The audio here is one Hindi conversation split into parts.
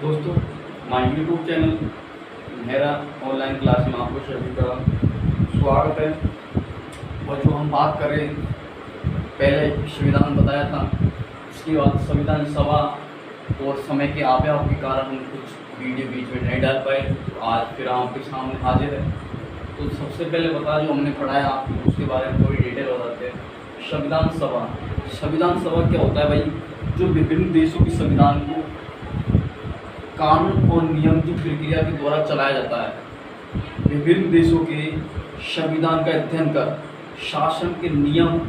दोस्तों, माय यूट्यूब चैनल मेरा ऑनलाइन क्लास में आपको सभी का स्वागत है। और जो हम बात कर रहे पहले संविधान बताया था, उसके बाद संविधान सभा और समय के अभाव के कारण हम कुछ वीडियो बीच में नहीं डाल पाए। तो आज फिर आपके सामने हाजिर है। तो सबसे पहले बता जो हमने पढ़ाया आपको उसके बारे में थोड़ी डिटेल बताते हैं। संविधान सभा क्या होता है भाई? जो विभिन्न देशों के संविधान को कानून और नियम की प्रक्रिया के द्वारा चलाया जाता है। विभिन्न देशों के संविधान का अध्ययन कर शासन के नियम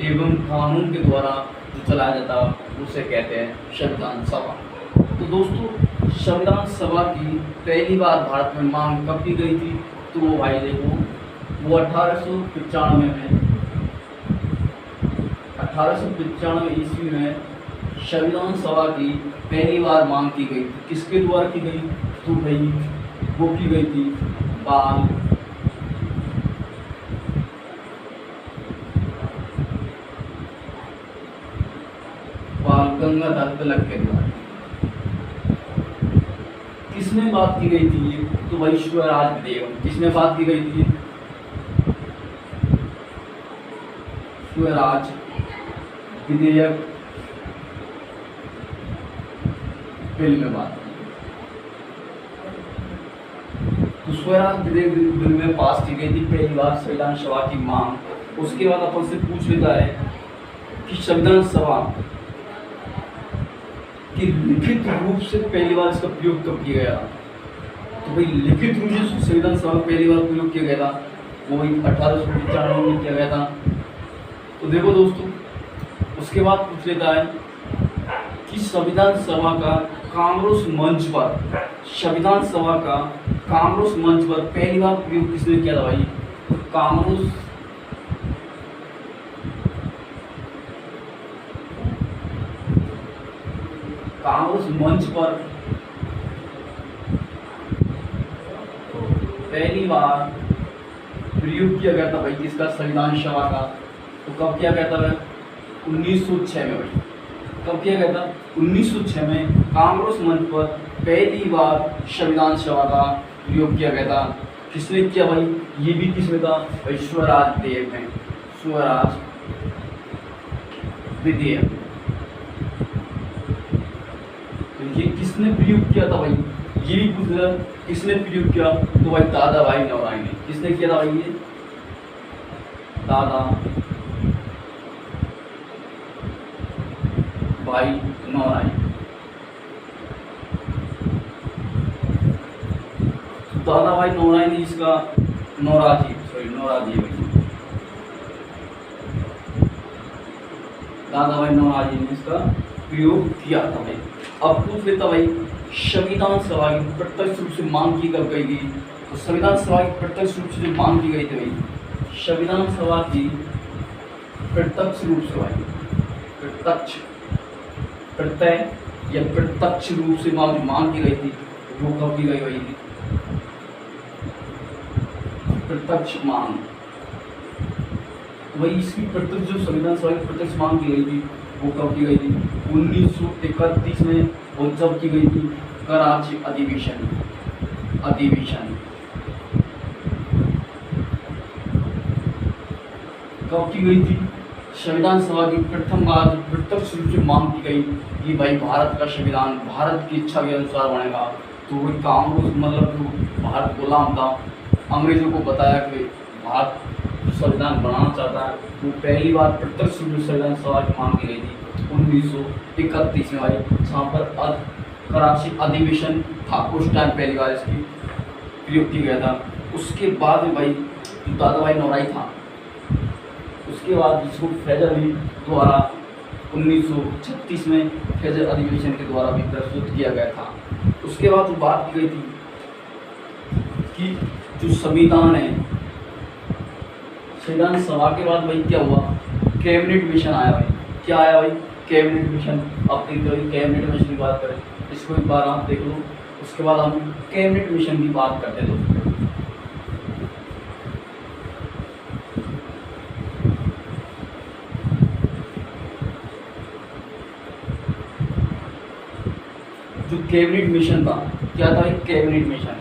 एवं कानून के द्वारा जो चलाया जाता है उसे कहते हैं संविधान सभा। तो दोस्तों, संविधान सभा की पहली बार भारत में मांग कब की गई थी? तो वो भाई देखो, वो 1895 ईस्वी में संविधान सभा की पहली बार मांग की गई थी। किसके द्वारा की गई? तो भाई वो की गई थी बाल गंगाधर तिलक के द्वारा। किसमें बात की गई थी? तो भाई स्वराज विधेयक। किसमें बात की गई थी? स्वराज विधेयक बिल में बात की। तो स्वराज विधेयक बिल में पास की गई थी पहली बार संविधान सभा की मांग। उसके बाद अपन से पूछ लेता है कि संविधान सभा कि लिखित रूप से पहली बार इसका प्रयोग कब किया गया? तो भाई लिखित रूप से संविधान सभा में पहली बार प्रयोग किया गया था वो 1895 में किया गया था। तो देखो दोस्तों, उसके बाद पूछ लेता है कि संविधान सभा का कांग्रेस मंच पर पहली बार प्रयोग किसने किया था भाई? तो कांग्रेस मंच पर पहली बार प्रयोग किया गया था भाई किसका? संविधान सभा का। तो कब किया गया था भाई? 1906 में भाई। कब किया गया था? 1906 में कांग्रेस मंच पर पहली बार संविधान सभा का प्रयोग किया गया था। किसने किया भाई? ये भी किसमें था भाई? स्वराज विधेयक में। स्वराज विधेयक। तो ये किसने प्रयोग किया था भाई? ये भी पूछ रहा किसने प्रयोग किया? तो भाई दादा भाई नौरोजी ने। किसने किया था भाई? ये दादा भाई नौरोजी। दादा भाई नौरोजी ने इसका नौरोजी भाई दादा भाई नौरोजी ने इसका प्रयोग किया था भाई। अब पूछ लेता भाई संविधान सभा की प्रत्यक्ष रूप से मांग की कब गई थी? तो संविधान सभा की प्रत्यक्ष रूप से जो मांग की गई थी भाई, संविधान सभा की प्रत्यक्ष रूप से भाई प्रत्यक्ष रूप से मांग की गई थी वो कब की गई भाई? प्रत्यक्ष मांग। वही इसकी प्रत्यक्ष जो संविधान सभा की प्रत्यक्ष मांग की गई थी वो कब की गई थी? 1931 में। और जब की गई थी कराची अधिवेशन। कब की गई थी? संविधान सभा की प्रथम बार प्रत्यक्ष रूप से मांग की गई कि भाई भारत का संविधान भारत की इच्छा के अनुसार बनेगा। तो वही कांग्रेस मतलब जो भारत गुलाम था, अंग्रेजों को बताया कि भारत संविधान बनाना चाहता है। वो पहली बार प्रत्यक्ष रूप से संविधान सभा की मांग की गई थी 1931 में भाई, जहाँ पर कराची अधिवेशन था। उस टाइम पहली बार इसकी प्रयोग किया गया था। उसके बाद में भाई जो दादा भाई नौरोजी था, उसके बाद जिसको फैजल अली द्वारा 1936 में फैजल अधिवेशन के द्वारा भी प्रस्तुत किया गया था। उसके बाद बात की गई थी कि जो संविधान है, संविधान सभा के बाद भाई क्या हुआ? कैबिनेट मिशन आया भाई। क्या आया भाई? Cabinet mission. अब कैबिनेट मिशन की बात करें, इसको एक बार आप देख लो। उसके बाद हम कैबिनेट मिशन की बात करते हैं दोस्तों। जो कैबिनेट मिशन था, क्या था एक कैबिनेट मिशन।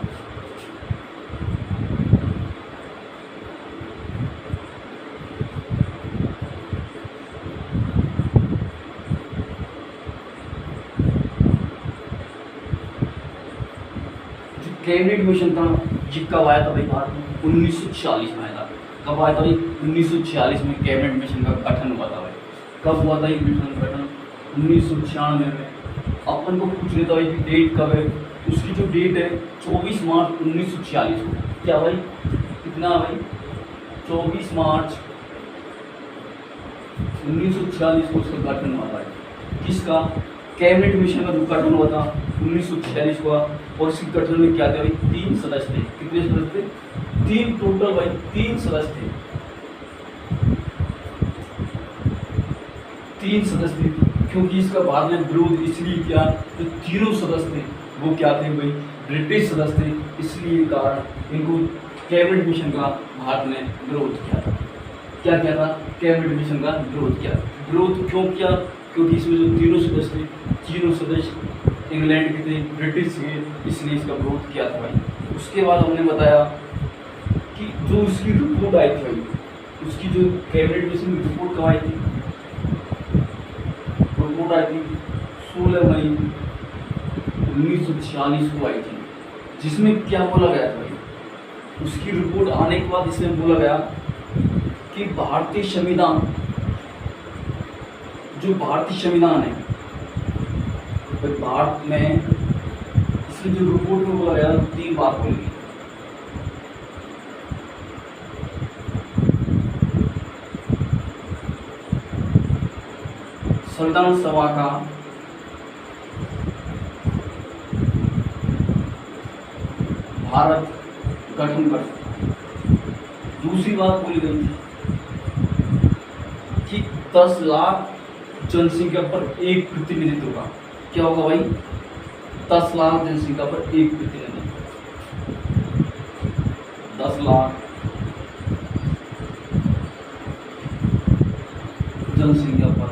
जो कैबिनेट मिशन था ये कब आया था भाई भारत में? 1946 में आया था। कब आया था भाई? 1946 में कैबिनेट मिशन का गठन हुआ था भाई। कब हुआ था ये मिशन का गठन? 1996 में। अपन को पूछ लेता भाई कि डेट कब है, उसकी जो डेट है 24 मार्च 1946 को। क्या भाई? कितना भाई? 24 मार्च 1946 को उसका गठन हुआ था। किसका? कैबिनेट मिशन का जो गठन हुआ था 1946 को। और इसके गठन में क्या थे भाई? 3 सदस्य थे। कितने सदस्य थे? 3 टोटल भाई, 3 सदस्य थे। 3 सदस्य थे, क्योंकि इसका बाद में विरोध इसलिए किया तो तीनों सदस्य थे वो क्या थे भाई? ब्रिटिश सदस्य थे। इसलिए कारण इनको कैबिनेट मिशन का भारत ने विरोध किया था। क्या किया था? कैबिनेट मिशन का विरोध किया। विरोध क्यों किया? क्योंकि इसमें जो तीनों सदस्य थे, तीनों सदस्य इंग्लैंड के थे, ब्रिटिश के, इसलिए इसका विरोध किया था भाई। उसके बाद हमने बताया कि जो उसकी रिपोर्ट आई थी भाई, उसकी जो कैबिनेट मिशन की रिपोर्ट कब आई थी? रिपोर्ट आई थी 16 मई 1946 को आई थी, जिसमें क्या बोला गया था भाई? उसकी रिपोर्ट आने के बाद इसमें बोला गया कि भारतीय संविधान, जो भारतीय संविधान है तो भारत में, इसकी जो रिपोर्ट में बोला गया 3 बात बोली गई। संविधान सभा का भारत गठन कर सकता है। दूसरी बात बोली गई थी कि 10 लाख जनसंख्या पर एक प्रतिनिधित्व का। क्या होगा भाई? 10 लाख जनसंख्या पर एक प्रतिनिधि। 10 लाख जनसंख्या पर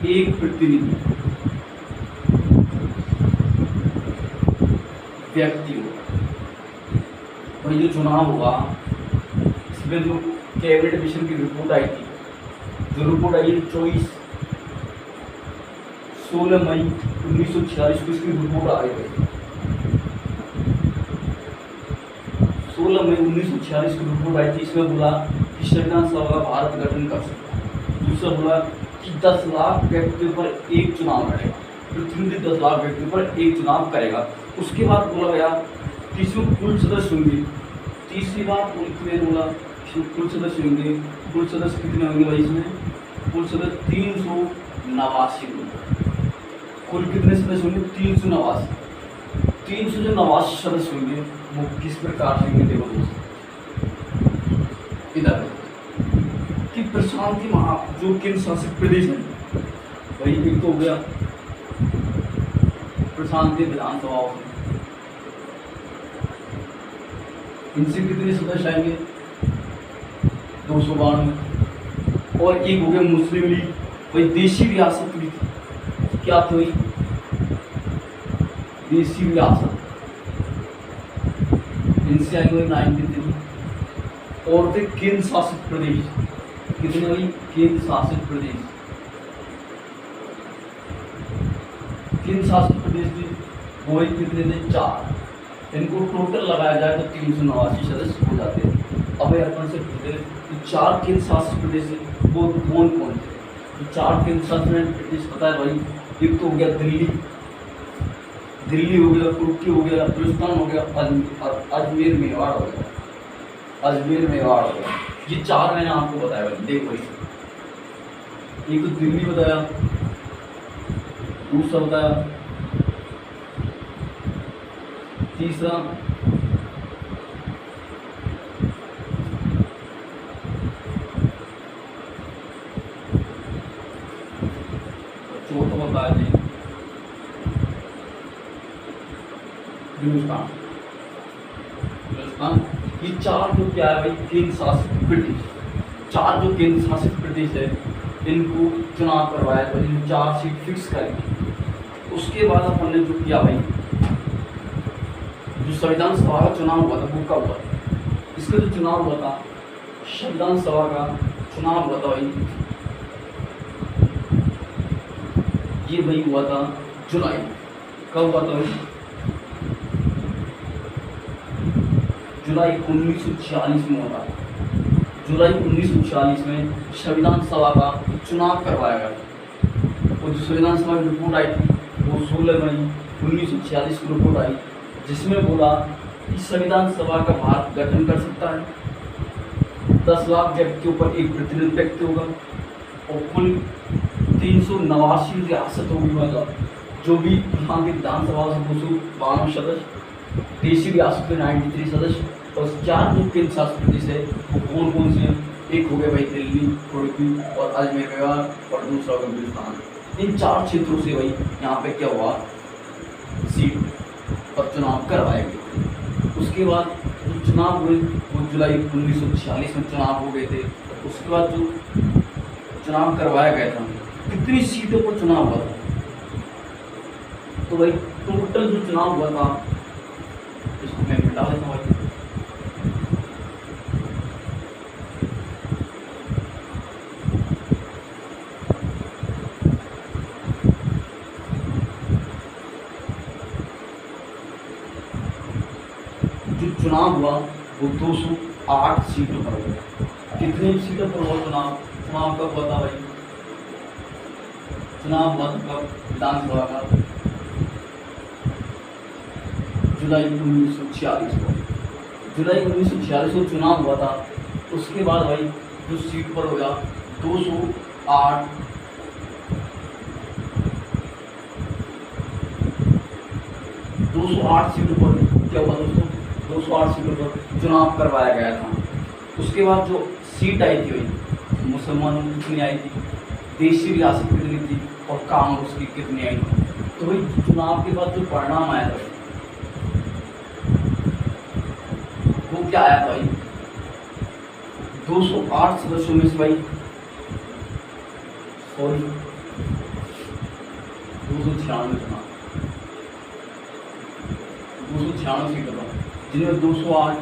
एक प्रतिनिधि व्यक्ति होगा। वही जो चुनाव हुआ, इसमें जो कैबिनेट मिशन की रिपोर्ट आई थी, जो रिपोर्ट आई 16 मई 1946 को इसकी रिपोर्ट आ गई। 16 मई 1946 की रिपोर्ट आई थी। इसमें बोला कि संविधान सभा का भारत गठन कर सकता है। दूसरा बोला कि 10 लाख व्यक्तियों पर एक चुनाव लड़ेगा, प्रतिनिधि 10 लाख व्यक्तियों पर एक चुनाव करेगा। उसके बाद बोला गया कि इसमें कुल सदस्य होंगे। तीसरी बात बोला कुल सदस्य होंगे। कुल सदस्य कितने होंगे भाई? इसमें कुल सदस्य 389 होंगे। कुल कितने सदस्य होंगे? 389। 389 सदस्य होंगे। वो किस प्रकार से होंगे देखो दोस्तों, इधर कि प्रशांति महा जो केंद्र शासित प्रदेश है वही एक तो हो गया प्रशांति विधानसभा, इनसे कितने सदस्य आएंगे? 292। और एक हो गया मुस्लिम लीग, वही देशी रियासत भी थी। क्या थी? देशी रियासत, इनसे आएंगे 93। और थे केंद्र शासित प्रदेश। कितने भाई? केंद्र शासित प्रदेश, केंद्र शासित प्रदेश थे वो कितने थे? 4। इनको टोटल लगाया जाए तो 389 सदस्य हो जाते हैं। अब अपन से पूछते हैं तो 4 केंद्र शासित प्रदेश है वो कौन कौन थे? तो 4 केंद्र शासित प्रदेश पता है भाई? एक तो हो गया दिल्ली, दिल्ली हो गया, तुर्की हो गया, राजस्थान हो गया, अजमेर मेवाड़ हो गया, अजमेर मेवाड़ हो गया। ये 4 मैंने आपको बताया भाई। देखो एक तो दिल्ली बताया, दूसरा बताया, तीसरा चौथा बताया जी हिंदुस्तान। ये 4 जो क्या है भाई? केंद्र शासित प्रदेश। 4 जो केंद्र शासित प्रदेश है इनको चुनाव करवाया तो इन 4 सीट फिक्स करेंगे। उसके बाद अपन ने जो किया भाई, जो संविधान सभा का चुनाव हुआ था वो कब हुआ था? इसका जो चुनाव हुआ था, संविधान सभा का चुनाव हुआ था भाई, ये भाई हुआ था जुलाई। कब हुआ था भाई? जुलाई 1946 में हुआ था। जुलाई 1946 में संविधान सभा का चुनाव करवाया गया। और जो संविधान सभा की रिपोर्ट आई थी वो 16 मई 1946 की रिपोर्ट आई, जिसमें बोला कि संविधान सभा का भारत गठन कर सकता है, 10 लाख व्यक्तियों पर एक प्रतिनिधि व्यक्ति होगा और कुल 389 रियासत होगी। मतलब जो भी यहाँ की विधानसभा से 252 सदस्य, देशी रियासत के 93 सदस्य और 4 जो केंद्र शासित प्रदेश है वो कौन कौन से हैं? एक हो गए भाई दिल्ली, तुर्की और अजमेर मेवाड़ और दूसरा होगा हिंदुस्तान। इन 4 क्षेत्रों से भाई यहाँ पे क्या हुआ, सीट पर चुनाव करवाए गए। उसके बाद जो चुनाव हुए वो जुलाई 1946 में चुनाव हो गए थे। उसके बाद जो चुनाव करवाया गया था, कितनी सीटों पर चुनाव हुआ था? तो भाई टोटल जो चुनाव हुआ था, इसको मैं मिटा देता हूँ भाई। जो चुनाव हुआ वो 208 सीटों पर हुआ। कितनी सीटों पर हुआ चुनाव? चुनाव कब हुआ था भाई? चुनाव हुआ था कब विधानसभा का? जुलाई 1946 को। जुलाई 1946 को चुनाव हुआ था। उसके बाद भाई जो सीट पर होगा 208 सीटों पर क्या हुआ दोस्तों? 208 सीटों पर चुनाव करवाया गया था। उसके बाद जो सीट आई थी भाई, मुसलमानों की कितनी आई थी, देशी रियासत कितनी थी और कांग्रेस की कितनी आई थी? तो भाई चुनाव के बाद जो परिणाम आया था वो क्या आया था भाई? 208 सदस्यों में से भाई 296 चुनाव, 296 सीटों पर, जिनमें 208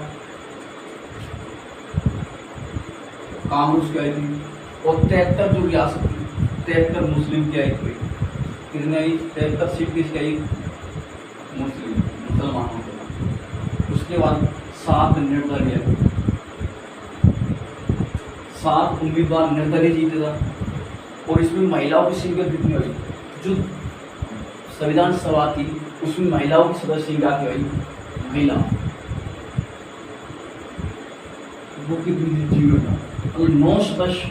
कांग्रेस की आई थी और 73 जो रियासत थी 73 मुस्लिम की आई थी। कितने आई? 73 सीट किसकी आई? मुसलमानों के। उसके बाद 7 निर्दलीय, 7 उम्मीदवार निर्दलीय जीते था। और इसमें महिलाओं की संख्या कितनी हुई? जो संविधान सभा थी उसमें महिलाओं की सदस्य संख्या क्या हुई? महिला वो कितनी थी? 0 था। और 9 सदस्य,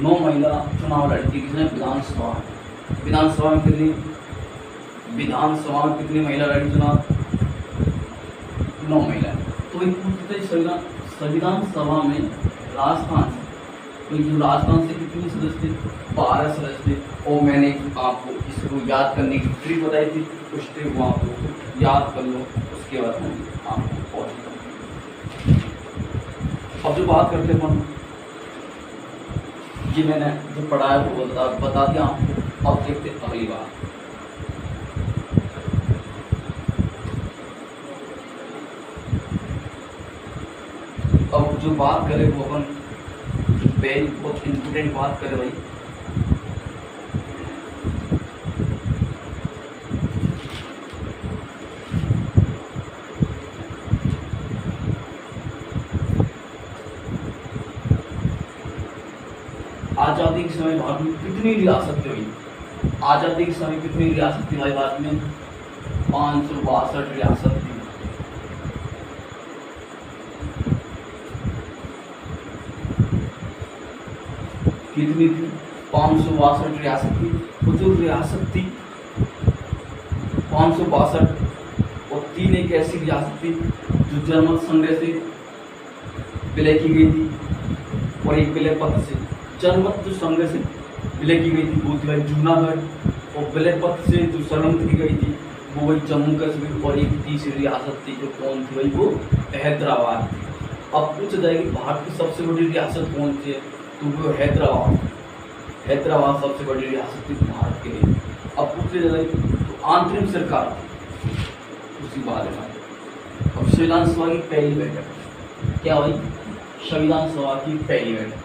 9 महिला चुनाव लड़ती। किसने? विधानसभा। विधानसभा में कितनी? विधानसभा में कितनी महिला लड़ी चुनाव? 9 महिला। तो एक पूछते संविधान सभा में राजस्थान से, तो जो राजस्थान से कितने सदस्य थे? 12 सदस्य थे। और मैंने आपको इसको याद करने की ट्रिक बताई थी, उस ट्रिक को आपको याद कर लो। उसके बाद हम आपको पहुँचता हूँ। अब जो बात करते हैं अपन, ये मैंने जो पढ़ा है वो बता दिया आपको। अब देखते अगली बात। अब जो बात करें वो अपन वेरी बहुत इम्पोर्टेंट बात करें भाई। आज़ादी के समय भारत में कितनी रियासतें हुई? आज़ादी के समय कितनी रियासत थी भाई भारत में? 562 रियासत थी। कितनी थी? 562 रियासत थी। वो जो रियासत थी 562 और 3 एक ऐसी रियासत थी जो जनमत संग्रह से विलय की गई थी और एक विलय पत्र से। जनमत जो संग्रह से विलय की गई थी वो थी भाई जूनागढ़, और विलय पत्र से जो सहमत की गई थी वो भाई जम्मू कश्मीर। और एक तीसरी रियासत थी जो कौन थी भाई? वो हैदराबाद थी। अब पूछा जाएगी भारत की सबसे बड़ी रियासत कौन सी है? तो वो हैदराबाद। हैदराबाद सबसे बड़ी रियासत थी भारत के लिए। अब पूछे जाए तो आंतरिक सरकार उसी बारे में। अब संविधान सभा की पहली बैठक क्या हुई? संविधान सभा की पहली बैठक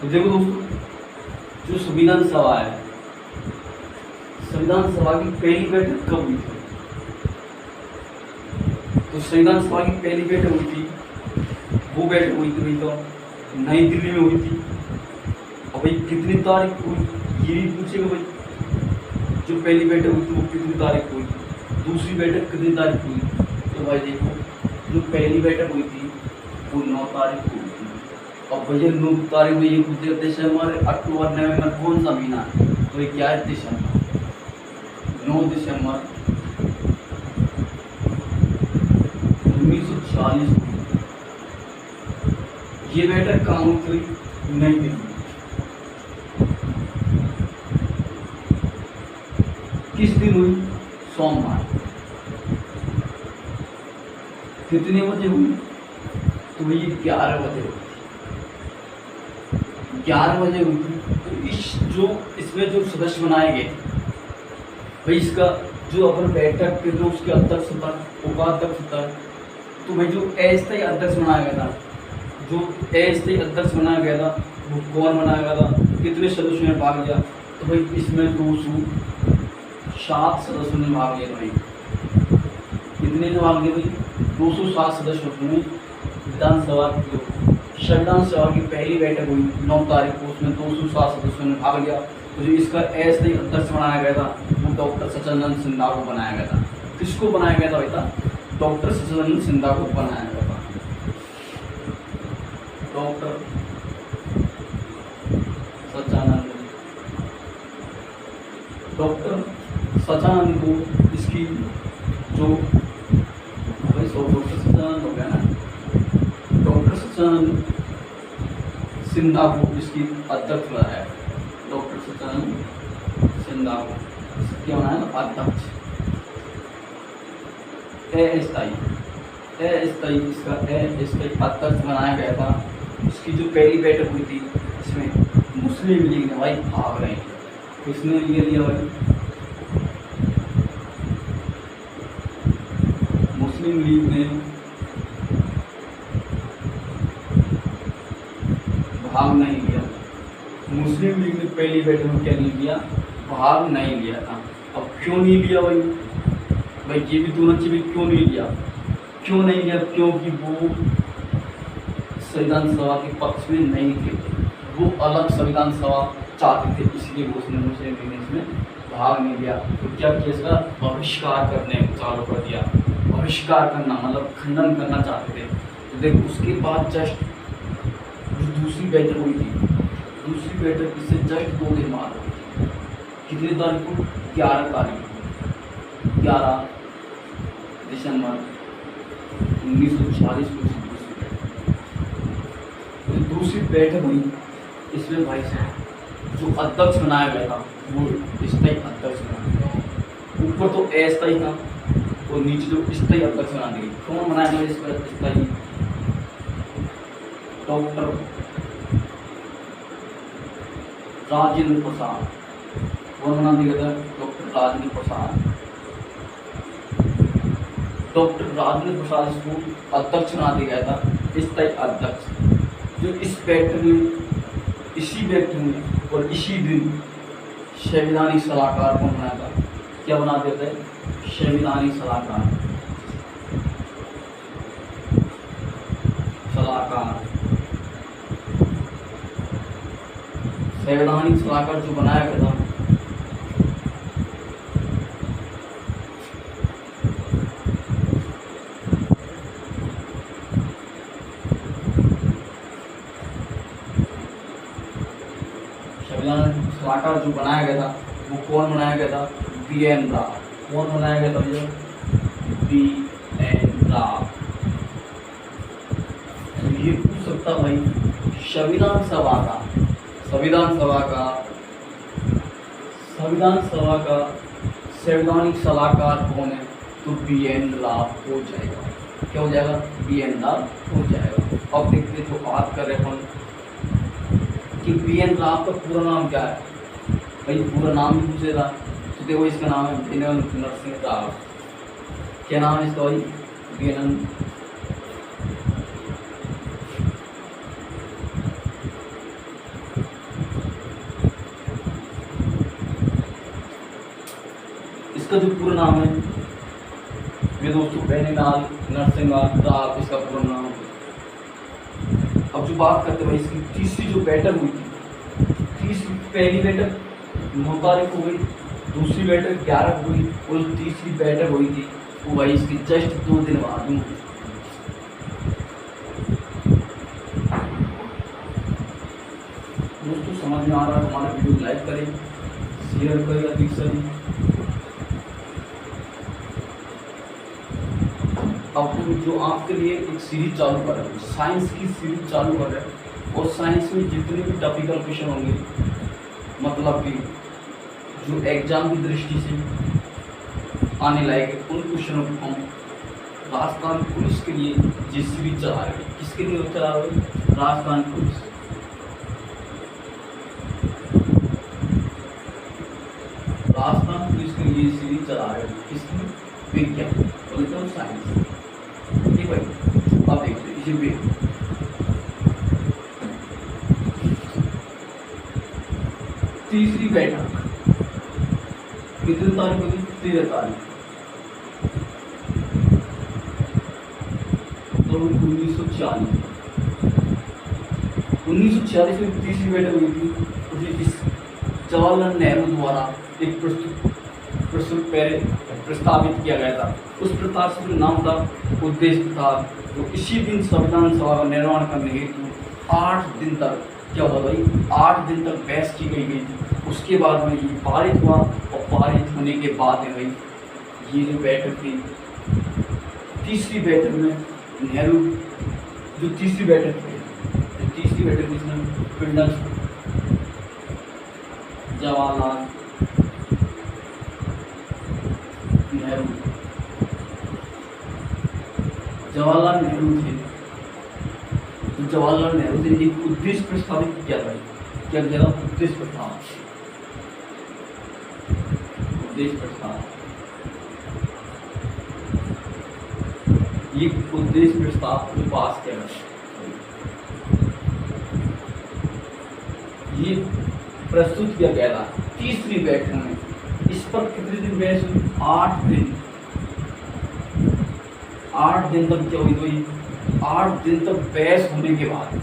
तो देखो दोस्तों, जो संविधान सभा है, संविधान सभा की पहली बैठक कब हुई थी? तो संविधान सभा की पहली बैठक हुई थी, वो बैठक हुई थी भाई तो नई दिल्ली में हुई थी। और भाई कितनी तारीख हुई ये भी पूछेगा भाई, जो पहली बैठक हुई थी वो कितनी तारीख हुई, दूसरी बैठक कितनी तारीख हुई? तो भाई देखो, जो पहली बैठक हुई थी वो 9 तारीख को हुई थी। और भैया 9 तारीख में ये पूछते दिसंबर, अक्टूबर, नवंबर कौन सा महीना है? तो ये क्या है? दिसंबर। 9 दिसंबर 1940 को ये बैठक कहाँ हुई थी? नई दिल्ली। किस दिन हुई? सोमवार। कितने बजे हुई? तो ये 11 बजे हुई। 11 बजे हुई थी। तो इसमें जो सदस्य बनाए गए भाई, इसका जो अपन बैठक के जो उसके अध्यक्ष होता है, उपाध्यक्ष होता है, तो भाई जो अस्थायी अध्यक्ष बनाया गया था, जो अस्थायी अध्यक्ष बनाया गया था वो कौन बनाया गया था? कितने सदस्यों ने भाग लिया? तो भाई इसमें 207 सदस्यों ने भाग लिया। भाई कितने ने भाग लिया? भाई 207 सदस्यों ने विधानसभा की संविधान सभा की पहली बैठक हुई 9 तारीख को, उसमें 207 सदस्यों ने भाग लिया। तो जो इसका अस्थायी अध्यक्ष बनाया गया था वो डॉक्टर सच्चिदानंद सिन्हा को बनाया गया था। किसको बनाया गया था बेटा? डॉक्टर सच्चिदानंद सिन्हा को बनाया गया था। डॉक्टर सच्चिदानंद को इसकी जो भाई डॉक्टर सच्चिदानंद हो गया ना, डॉक्टर सच्चिदानंद सिन्हा को इसकी अध्यक्ष बनाया। डॉक्टर सच्चिदानंद सिन्हा को क्या बनाया? अध्यक्ष। अस्थायी इसका अस्थायी अध्यक्ष बनाया गया था। इसकी जो पहली बैठक हुई थी इसमें मुस्लिम लीग ने भाई भाग रहे हैं। किसने लिया भाई? मुस्लिम लीग ने भाग नहीं लिया। मुस्लिम लीग ने पहली बैठक में क्या नहीं लिया? भाग नहीं लिया था। अब क्यों नहीं लिया भाई? भाई ये भी दोनों चीज़ें क्यों नहीं लिया? क्यों नहीं लिया? क्योंकि वो संविधान सभा के पक्ष में नहीं थे, वो अलग संविधान सभा चाहते थे, इसलिए वो उसने मुस्लिम लीग ने इसमें भाग नहीं लिया। तो क्या किया? इसका बहिष्कार करने चालू कर दिया। बहिष्कार करना मतलब खंडन करना चाहते थे। तो देखो उसके बाद जस्ट दूसरी बैठक हुई थी, दूसरी बैठक इससे जस्ट 2 दिन बाद हुई थी। कितनी तारीख को? 11 तारीख को, 11 दिसंबर 1940 को दूसरी बैठक हुई। इसमें भाई साहब जो अध्यक्ष बनाया गया था वो स्थायी अध्यक्ष बनाया। ऊपर तो अस्थायी था और नीचे जो स्थायी अध्यक्ष बना दी। कौन बनाया गया इस पर स्थायी? डॉक्टर राजेंद्र प्रसाद। कौन बना दिया था? डॉक्टर राजेंद्र प्रसाद। डॉक्टर राजेंद्र प्रसाद इसको अध्यक्ष बना दिया गया था, स्थायी अध्यक्ष। जो इस बैठक में, इसी बैठक में और इसी दिन संवैधानिक सलाहकार को बनाया था। क्या बना देते हैं? संवैधानिक सलाहकार। संवैधानिक सलाहकार जो बनाया गया था सलाहकार जो बनाया गया था वो कौन बनाया गया था? बी.एन. राव। कौन बनाया गया था भैया? बी.एन. राव। ये पूछ सकता भाई संविधान सभा का संविधान सभा का संवैधानिक सलाहकार कौन है? तो बी.एन. राव हो जाएगा। क्या हो जाएगा? बी.एन. राव हो जाएगा। अब देखते तो बात कर रहे अपन कि बी.एन. राव का पूरा नाम क्या है। भाई पूरा नाम ही पूछेगा तो देखो इसका नाम है बी.एन. नरसिंह राव। क्या नाम है इसका भाई? बी.एन. इसका जो पूरा नाम है मेरे दोस्तों बेनीलाल नरसिंह राव, इसका पूरा नाम है। अब जो बात करते हैं भाई इसकी तीसरी जो बैठक हुई थी, तीसरी पहली बैठक 9 तारीख को हुई, दूसरी बैठक 11 को हुई और जो तीसरी बैठक हुई थी वो भाई इसकी जस्ट 2 दिन बाद हुई। दोस्तों समझ में आ रहा है? हमारा वीडियो लाइक करें, शेयर करें अधिक से अधिक। अब जो आपके लिए एक सीरीज चालू कर रहे हैं, साइंस की सीरीज चालू कर रहे हैं और साइंस में जितने भी टॉपिकल क्वेश्चन होंगे, मतलब कि जो एग्जाम की दृष्टि से आने लायक है, उन क्वेश्चनों को हम राजस्थान पुलिस के लिए ये सीरीज चला रहे हैं। किसके लिए चला रहे हैं? राजस्थान पुलिस। राजस्थान पुलिस के लिए सीरीज चला रहे हैं। किसकी? विज्ञान और साइंस। ठीक भाई, अब देखते हैं इसे भी। तीसरी बैठक कितनी तारीख होगी? 13 तारीख तो 1946 में तीसरी बैठक हुई थी। उसे इस जवाहरलाल नेहरू द्वारा एक प्रस्तावित किया गया था। उस प्रस्ताव का नाम था उद्देश्य था। तो इसी दिन संविधान सभा का निर्माण करने हेतु 8 दिन तक क्या हुआ भाई? 8 दिन तक बहस की गई थी। उसके बाद में ये पारित हुआ और पारित होने के बाद में भाई ये जो बैठक थी, तीसरी बैठक में नेहरू जो तीसरी बैठक थी, जिसमें पिंडल जवाहरलाल नेहरू थे। तो जवाहरलाल नेहरू ने एक उद्देश्य प्रस्तावित किया था। क्या किया था? उद्देश्य प्रस्ताव। ये उद्देश्य प्रस्ताव को पास किया गया। ये प्रस्तुत किया गया था तीसरी बैठक में। इस पर कितने दिन बहस हुई? 8 दिन। 8 दिन तक क्या हुई थी? 8 दिन तक बहस होने के बाद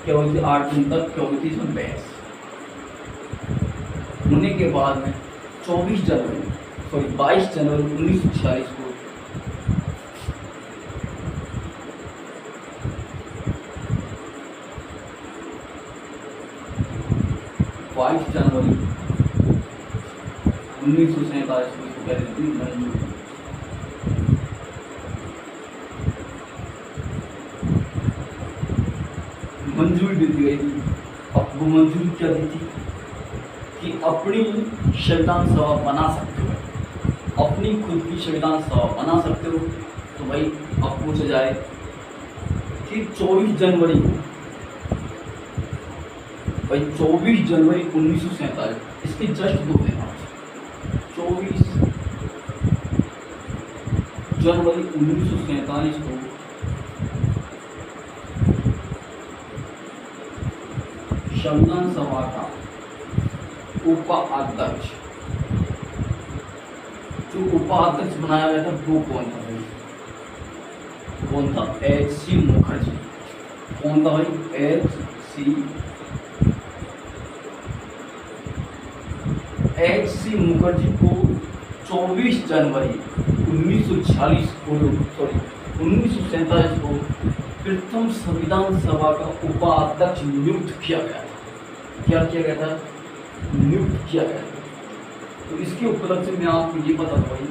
क्या हुई थी? 8 दिन तक क्या हुई थी इसमें बहस होने के बाद में 22 जनवरी 1946 को जनवरी 1947 को मंजूरी दी गई थी। अब वो मंजूरी क्या दी थी कि अपनी संविधान सभा बना सकते हो, अपनी खुद की संविधान सभा बना सकते हो। तो भाई अब पूछा जाए कि 24 जनवरी को भाई 24 जनवरी 1947, इसके जस्ट 2 दिन बाद 24 जनवरी 1947 को संविधान सभा का उपाध्यक्ष जो उपाध्यक्ष बनाया गया था वो कौन था भाई? कौन था? एच.सी. मुखर्जी। कौन था भाई? एच.सी. मुखर्जी को 24 जनवरी 1947 को प्रथम संविधान सभा का उपाध्यक्ष नियुक्त किया गया था। क्या किया गया था? नियुक्त किया गया था। तो इसके उपलक्ष्य में आपको ये पता भाई,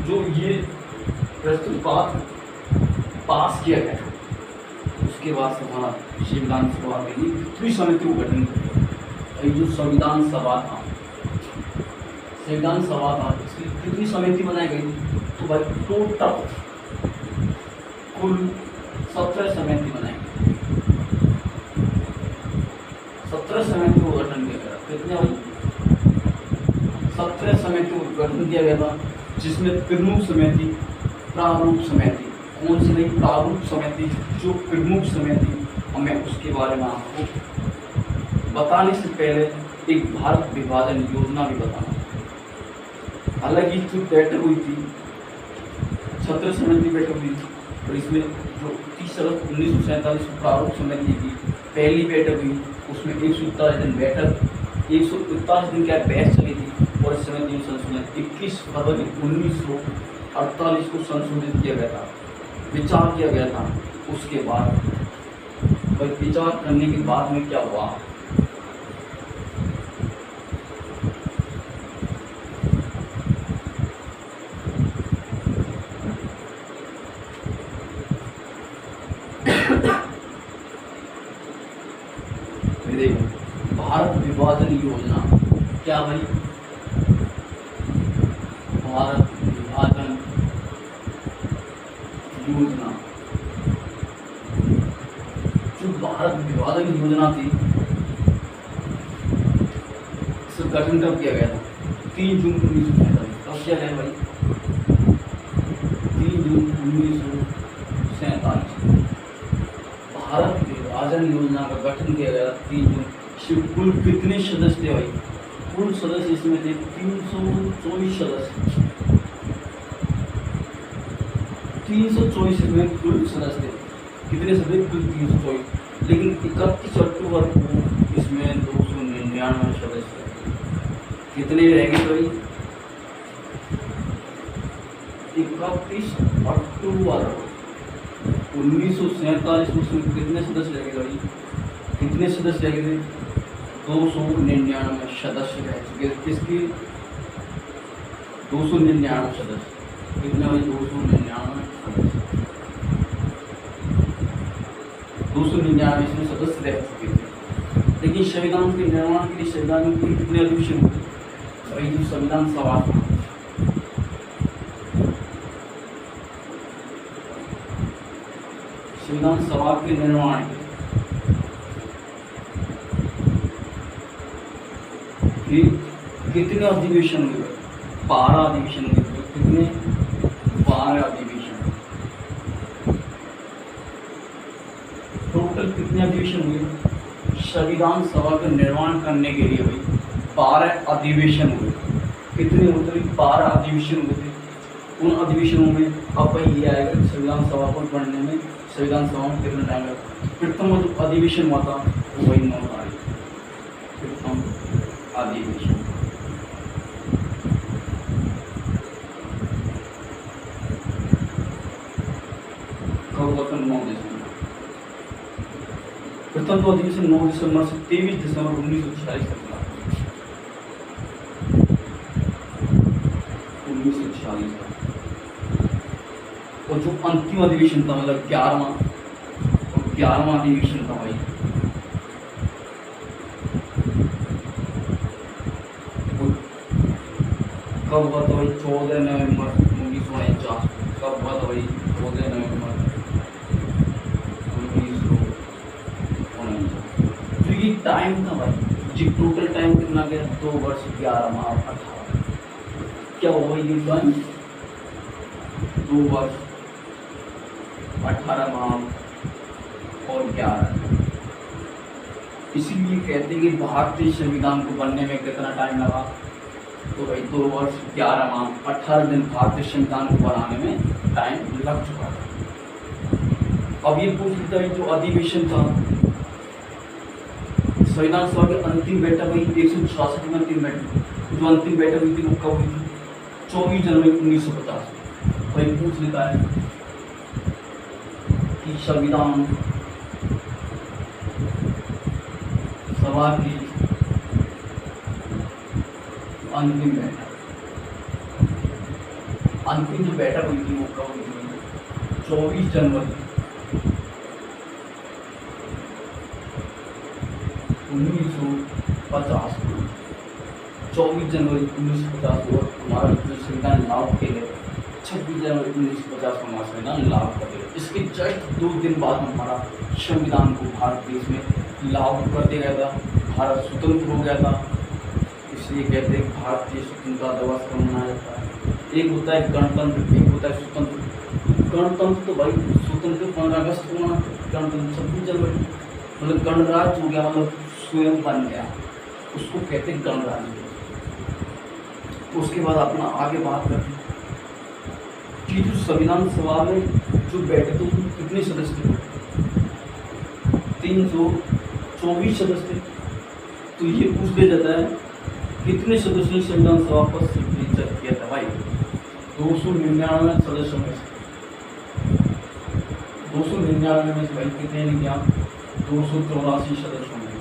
जो ये प्रस्तुत बात पास किया गया था, उसके बाद से हमारा संविधान सभा के लिए दूसरी समिति को गठन किया। जो संविधान सभा था संविधान सभा का इसकी कितनी समिति बनाई गई थी? तो भाई टोटल कुल 17 समिति बनाई गई। 17 समिति को गठन किया गया। कितने भाई? 17 समिति को गठन किया गया था, जिसमें प्रमुख समिति, प्रारूप समिति, कौन सी नहीं? प्रारूप समिति। जो प्रमुख समिति हमें उसके बारे में आपको बताने से पहले एक भारत विभाजन योजना भी बताना। हालांकि जो बैठक हुई थी, 17 समिति बैठक हुई थी, और इसमें जो 30 अगस्त 1947 को प्रारूप समिति की पहली बैठक हुई, उसमें 141 दिन बैठक, 141 दिन क्या बहस चली थी, और इस समिति में संशोधन 21 फरवरी 1948 को संशोधित किया गया था, विचार किया गया था। उसके बाद विचार करने के बाद में क्या हुआ? भारत विभाजन योजना क्या भाई? भारत विभाजन योजना, जो भारत विभाजन योजना थी, इसका गठन कब किया गया था? 3 जून 1947। कब किया गया भाई? 3 जून 1947 भारत विभाजन योजना का गठन किया गया 3 जून। कुल कितने सदस्य थे भाई? कुल सदस्य इसमें थे 324 सदस्य। 324 में कुल सदस्य थे। कितने सदस्य? कुल 324। लेकिन 31 अक्टूबर को इसमें 299 सदस्य। कितने रह गए भाई? 31 अक्टूबर 1947 को कितने सदस्य रह गए भाई? कितने सदस्य रह गए थे? 299 सदस्य रह चुके। किसकी? 299 सदस्य। कितने भाई? 299 सदस्य। 299 इसमें सदस्य रह चुके थे। लेकिन संविधान के निर्माण के लिए संविधान के कितने अधिवेशन हुए? भाई जो संविधान सभा था, संविधान सभा के निर्माण के कितने अधिवेशन हुए? 12 अधिवेशन हुए। कितने? 12 अधिवेशन। टोटल कितने अधिवेशन हुए? संविधान सभा का निर्माण करने के लिए भाई 12 अधिवेशन हुए। कितने होते? 12 अधिवेशन हुए थे। उन अधिवेशनों में अब भाई ये आएगा संविधान सभा को बनने में संविधान सभा में कितना टाइम लगा? प्रथम जो अधिवेशन हुआ था वो वही 9 तारीख। प्रथम अधिवेशन कब हुआ था? 9 दिसंबर। प्रथम तो अधिवेशन 9 दिसंबर से 23 दिसंबर 1946 तक था। 1946 तक। और जो अंतिम अधिवेशन था, मतलब 11वां अधिवेशन था भाई, कब हुआ था भाई? 14 नवंबर 1949। कब हुआ था भाई? 14 नवंबर 1949। जो ये टाइम था भाई, जी टोटल टाइम कितना गया? 2 वर्ष 11 माह 18। क्या हुआ ये टाइम? 2 वर्ष 18 माह और 11। इसीलिए कहते हैं कि भारतीय संविधान को बनने में कितना टाइम लगा? तो भाई 2 वर्ष 11 माह 18 दिन भारतीय संविधान को बनाने में टाइम लग चुका था। अब ये पूछ लेता है जो अधिवेशन था, संविधान सभा की अंतिम बैठक हुई 166 में अंतिम बैठक। जो अंतिम बैठक हुई थी वो कब हुई थी? 24 जनवरी 1950। भाई पूछ लेता है कि संविधान सभा की अंतिम बैठक, अंतिम जो बैठक हुई थी वो कब हुई थी? 24 जनवरी 1950 को 24 जनवरी 1950 और हमारा जो संविधान लागू किया गया 26 जनवरी 1950 को हमारा संविधान लागू कर दिया। इसके जस्ट 2 दिन बाद हमारा संविधान को भारत देश में लागू कर दिया गया था। भारत स्वतंत्र हो गया था। इसलिए कहते हैं भारतीय स्वतंत्रता दिवस कब मनाया जाता है। एक होता है गणतंत्र, एक होता है स्वतंत्र। गणतंत्र तो भाई स्वतंत्र 15 अगस्त को मनाते हैं, गणतंत्र 26 जनवरी, मतलब गणराज्य हो गया, मतलब स्वयं बन गया, उसको कहते हैं गणराज्य। उसके बाद अपना आगे बात करते हैं कि जो संविधान सभा में जो बैठे थे उसमें कितने सदस्य थे? 324 सदस्य थे। तो ये पूछ दिया जाता है कितने सदस्यों ने संविधान सभा पर सिग्नेचर किया था भाई? 299 सदस्यों में से 299 में से भाई कितने ने किया? 284 सदस्यों ने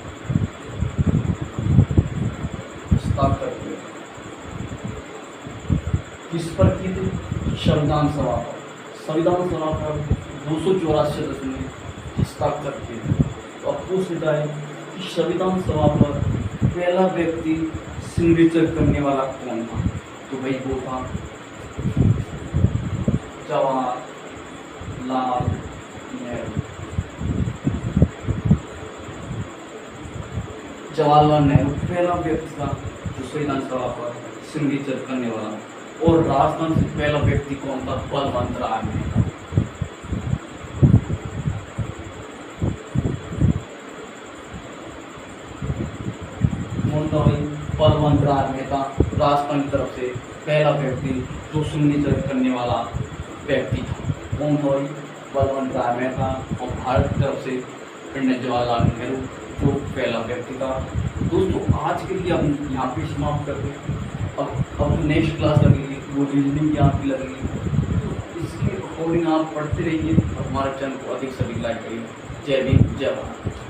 हस्ताक्षर किए। किस पर किए थे? संविधान सभा पर। संविधान सभा पर 284 सदस्यों ने हस्ताक्षर किए थे। तो अब पूछ लेता है कि संविधान सभा पर पहला व्यक्ति सिग्नेचर करने वाला कौन था? तो भाई वो था जवाहरलाल नेहरू। जवाहरलाल नेहरू पहला व्यक्ति था जो संविधान सभा पर सिग्नेचर करने वाला। और राजस्थान से पहला व्यक्ति कौन था? बलवंत राय मेहता। बलवंत राय मेहता राजस्थान की तरफ से पहला व्यक्ति जो सिग्नेचर करने वाला व्यक्ति था। कौन था? बलवंत राय मेहता। और भारत की तरफ से पंडित जवाहरलाल नेहरू जो पहला व्यक्ति था। दोस्तों आज के लिए हम यहाँ पे समाप्त करते हैं। अब जो नेक्स्ट क्लास लगेगी वो रीजनिंग की आपकी लगेगी। तो इसके अकॉर्डिंग आप पढ़ते रहिए और हमारे चैनल को अधिक से अधिक लाइक करिए। जय भीम, जय भारत।